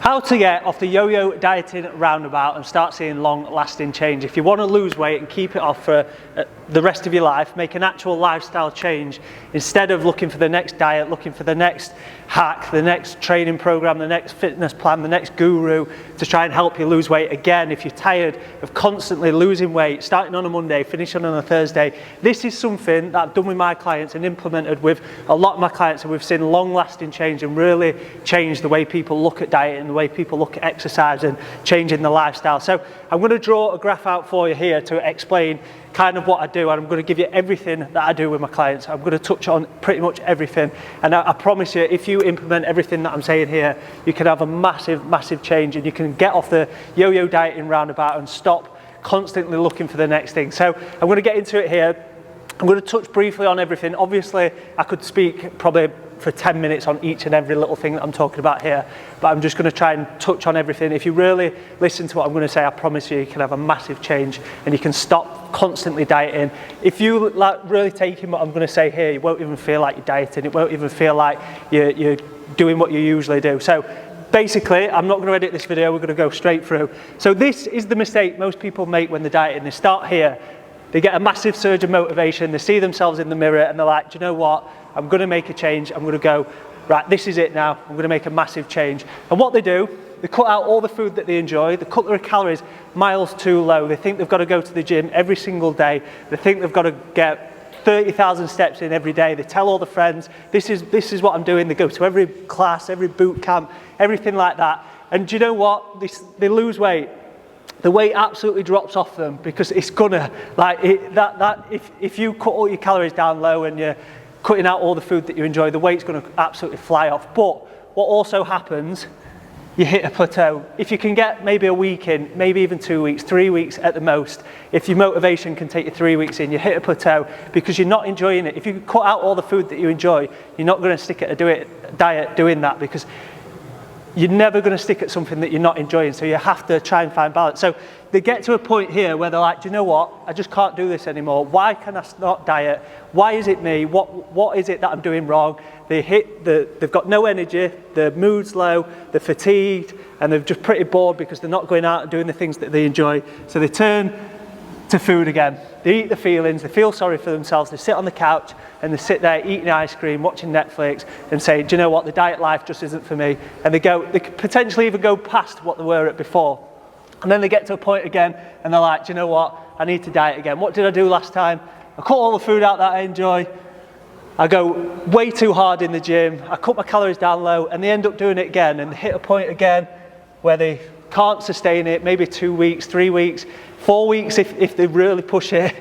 How to get off the yo-yo dieting roundabout and start seeing long-lasting change. If you want to lose weight and keep it off for the rest of your life, make an actual lifestyle change instead of looking for the next diet, looking for the next hack, the next training program, the next fitness plan, the next guru to try and help you lose weight. Again, if you're tired of constantly losing weight, starting on a Monday, finishing on a Thursday, this is something that I've done with my clients and implemented with a lot of my clients, and we've seen long-lasting change and really changed the way people look at diet and the way people look at exercise and changing the lifestyle. So I'm going to draw a graph out for you here to explain kind of what I do, and I'm going to give you everything that I do with my clients. I'm going to touch on pretty much everything, and I promise you, if you implement everything that I'm saying here, you can have a massive change, and you can get off the yo-yo dieting roundabout and stop constantly looking for the next thing. So I'm going to get into it here. I'm going to touch briefly on everything. Obviously, I could speak probably for 10 minutes on each and every little thing that I'm talking about here, but I'm just going to try and touch on everything. If you really listen to what I'm going to say, I promise you, you can have a massive change and you can stop constantly dieting. If you really take in what I'm going to say here, you won't even feel like you're dieting. It won't even feel like you're doing what you usually do. So basically, I'm not going to edit this video, we're going to go straight through. So this is the mistake most people make when they're dieting. They start here, they get a massive surge of motivation, they see themselves in the mirror and they're like, do you know what, I'm going to make a change, I'm going to go, right, this is it now, I'm going to make a massive change. And what they do, they cut out all the food that they enjoy, they cut their calories miles too low, they think they've got to go to the gym every single day, they think they've got to get 30,000 steps in every day, they tell all the friends, this is what I'm doing, they go to every class, every boot camp, everything like that. And do you know what, they lose weight. The weight absolutely drops off them because it's gonna, if you cut all your calories down low and you're cutting out all the food that you enjoy, the weight's gonna absolutely fly off. But what also happens, you hit a plateau. If you can get maybe a week in, maybe even 2 weeks, 3 weeks at the most, if your motivation can take you 3 weeks in, you hit a plateau because you're not enjoying it. If you cut out all the food that you enjoy, you're not gonna stick at a diet doing that because you're never going to stick at something that you're not enjoying, so you have to try and find balance. So they get to a point here where they're like, do you know what, I just can't do this anymore. Why can I not diet? Why is it me? What is it that I'm doing wrong? They've got no energy, their mood's low, they're fatigued, and they're just pretty bored because they're not going out and doing the things that they enjoy. So they turn to food again. They eat the feelings, they feel sorry for themselves, they sit on the couch and they sit there eating ice cream, watching Netflix and say, do you know what, the diet life just isn't for me. And they could potentially even go past what they were at before. And then they get to a point again and they're like, do you know what, I need to diet again. What did I do last time? I cut all the food out that I enjoy. I go way too hard in the gym. I cut my calories down low, and they end up doing it again and they hit a point again where they can't sustain it, maybe 2 weeks, 3 weeks, 4 weeks if they really push it.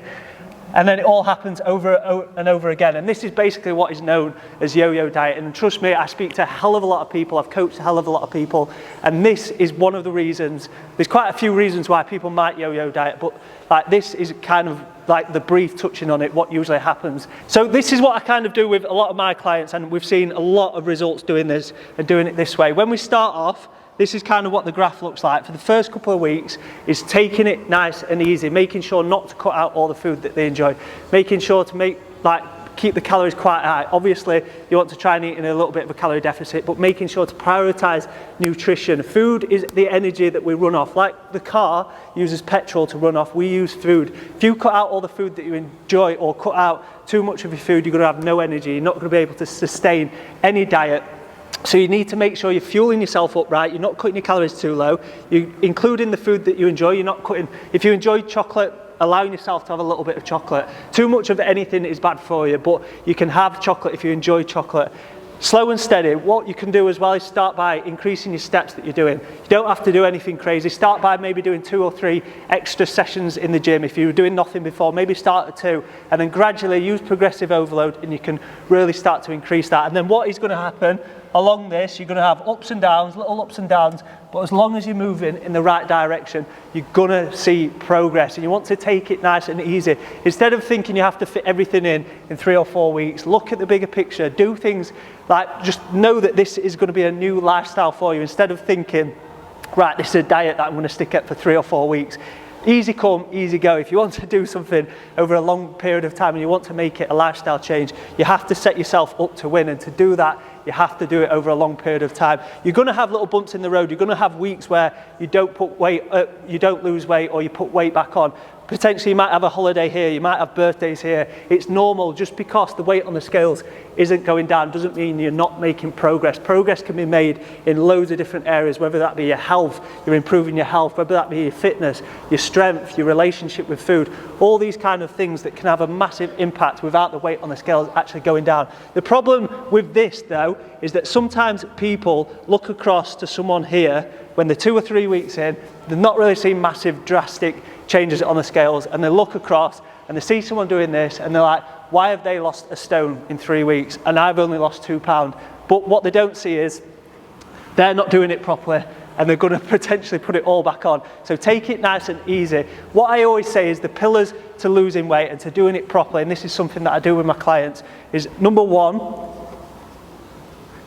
And then it all happens over and over again. And this is basically what is known as yo-yo diet. And trust me, I speak to a hell of a lot of people. I've coached a hell of a lot of people. And this is one of the reasons. There's quite a few reasons why people might yo-yo diet. But this is kind of like the brief touching on it, what usually happens. So this is what I kind of do with a lot of my clients. And we've seen a lot of results doing this and doing it this way. When we start off, this is kind of what the graph looks like. For the first couple of weeks is taking it nice and easy, making sure not to cut out all the food that they enjoy, making sure to keep the calories quite high. Obviously, you want to try and eat in a little bit of a calorie deficit, but making sure to prioritize nutrition. Food is the energy that we run off. Like the car uses petrol to run off, we use food. If you cut out all the food that you enjoy or cut out too much of your food, you're going to have no energy. You're not going to be able to sustain any diet. So you need to make sure you're fueling yourself up right, you're not cutting your calories too low, you're including the food that you enjoy, you're not cutting, if you enjoy chocolate, allowing yourself to have a little bit of chocolate. Too much of anything is bad for you, but you can have chocolate if you enjoy chocolate. Slow and steady. What you can do as well is start by increasing your steps that you're doing. You don't have to do anything crazy. Start by maybe doing 2 or 3 extra sessions in the gym. If you were doing nothing before, maybe start at 2 and then gradually use progressive overload, and you can really start to increase that. And then what is going to happen along this, you're going to have ups and downs, little ups and downs, but as long as you're moving in the right direction, you're going to see progress, and you want to take it nice and easy. Instead of thinking you have to fit everything in 3 or 4 weeks, look at the bigger picture, do things like just know that this is going to be a new lifestyle for you, instead of thinking, right, this is a diet that I'm going to stick at for 3 or 4 weeks. Easy come, easy go. If you want to do something over a long period of time and you want to make it a lifestyle change, you have to set yourself up to win, and to do that, You have to do it over a long period of time. You're going to have little bumps in the road. You're going to have weeks where you don't lose weight, or you put weight back on. Potentially you might have a holiday here, you might have birthdays here. It's normal. Just because the weight on the scales isn't going down doesn't mean you're not making progress. Progress can be made in loads of different areas, whether that be your health, you're improving your health, whether that be your fitness, your strength, your relationship with food, all these kind of things that can have a massive impact without the weight on the scales actually going down. The problem with this though is that sometimes people look across to someone here when they're 2 or 3 weeks in, they've not really seen massive drastic changes on the scales, and they look across and they see someone doing this and they're like, why have they lost a stone in 3 weeks and I've only lost £2? But what they don't see is they're not doing it properly and they're going to potentially put it all back on. So take it nice and easy. What I always say is the pillars to losing weight and to doing it properly, and this is something that I do with my clients, is number one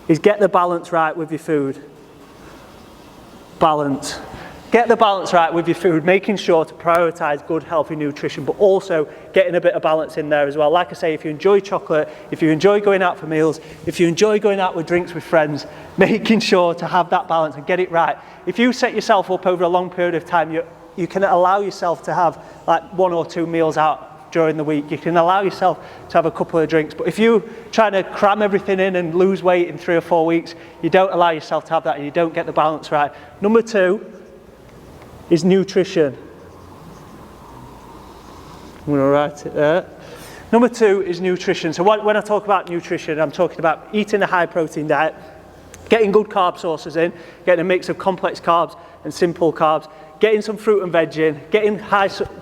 is get the balance right with your food. Balance. Get the balance right with your food, making sure to prioritise good, healthy nutrition, but also getting a bit of balance in there as well. Like I say, if you enjoy chocolate, if you enjoy going out for meals, if you enjoy going out with drinks with friends, making sure to have that balance and get it right. If you set yourself up over a long period of time, you can allow yourself to have like 1 or 2 meals out during the week. You can allow yourself to have a couple of drinks. But if you're trying to cram everything in and lose weight in 3 or 4 weeks, you don't allow yourself to have that and you don't get the balance right. Number 2 is nutrition. I'm going to write it there. Number 2 is nutrition. So when I talk about nutrition, I'm talking about eating a high protein diet, getting good carb sources in, getting a mix of complex carbs and simple carbs, getting some fruit and veg in, getting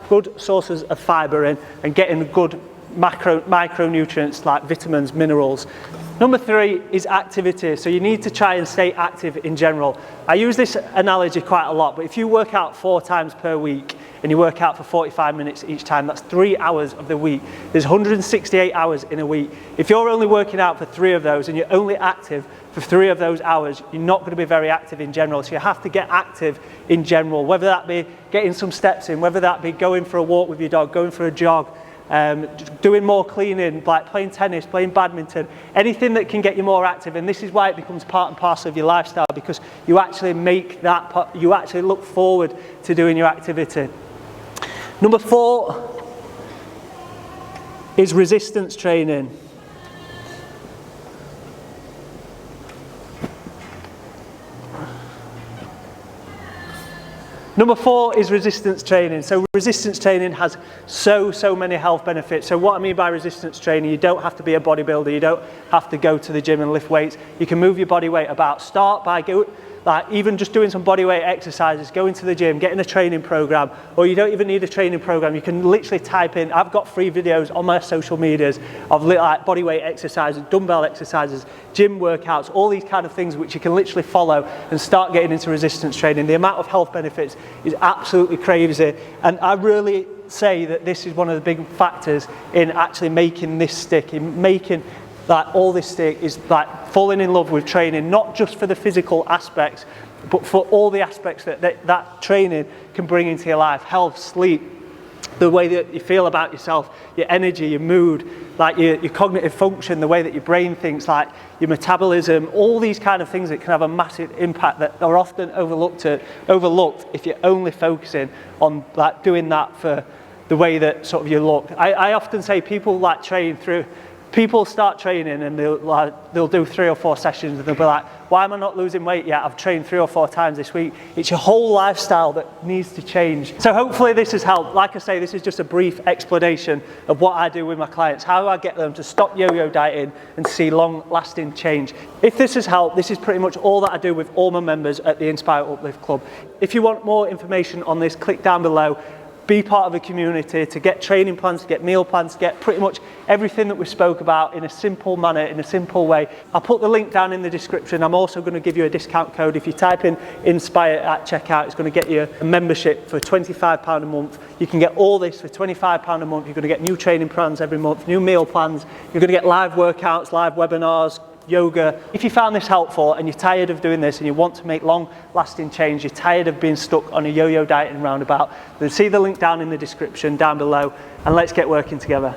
good sources of fibre in, and getting good micronutrients like vitamins, minerals. Number 3 is activity. So you need to try and stay active in general. I use this analogy quite a lot, but if you work out 4 times per week and you work out for 45 minutes each time, that's 3 hours of the week. There's 168 hours in a week. If you're only working out for 3 of those and you're only active for 3 of those hours, you're not going to be very active in general. So you have to get active in general, whether that be getting some steps in, whether that be going for a walk with your dog, going for a jog, doing more cleaning, like playing tennis, playing badminton, anything that can get you more active. And this is why it becomes part and parcel of your lifestyle, because you actually make that part, you actually look forward to doing your activity. Number 4 is resistance training. Number 4 is resistance training. So resistance training has so many health benefits. So what I mean by resistance training, you don't have to be a bodybuilder, you don't have to go to the gym and lift weights. You can move your body weight about. Start by even just doing some body weight exercises, going to the gym, getting a training program, or you don't even need a training program. You can literally type in, I've got free videos on my social medias of like body weight exercises, dumbbell exercises, gym workouts, all these kind of things which you can literally follow and start getting into resistance training. The amount of health benefits is absolutely crazy, and I really say that this is one of the big factors in actually making this stick, in making that all this stick, is like falling in love with training, not just for the physical aspects, but for all the aspects that training can bring into your life. Health, sleep, the way that you feel about yourself, your energy, your mood, like your cognitive function, the way that your brain thinks, like your metabolism, all these kind of things that can have a massive impact that are often overlooked if you're only focusing on like doing that for the way that sort of you look. I often say people start training and they'll do 3 or 4 sessions and they'll be like, why am I not losing weight yet? I've trained 3 or 4 times this week. It's your whole lifestyle that needs to change. So hopefully this has helped. Like I say, this is just a brief explanation of what I do with my clients, how I get them to stop yo-yo dieting and see long-lasting change. If this has helped, this is pretty much all that I do with all my members at the Inspire Uplift Club. If you want more information on this, click down below. Be part of a community to get training plans, to get meal plans, to get pretty much everything that we spoke about in a simple manner, in a simple way. I'll put the link down in the description. I'm also going to give you a discount code. If you type in INSPIRE at checkout, it's going to get you a membership for £25 a month. You can get all this for £25 a month. You're going to get new training plans every month, new meal plans. You're going to get live workouts, live webinars, yoga. If you found this helpful and you're tired of doing this and you want to make long-lasting change, you're tired of being stuck on a yo-yo dieting roundabout, then see the link down in the description down below and let's get working together.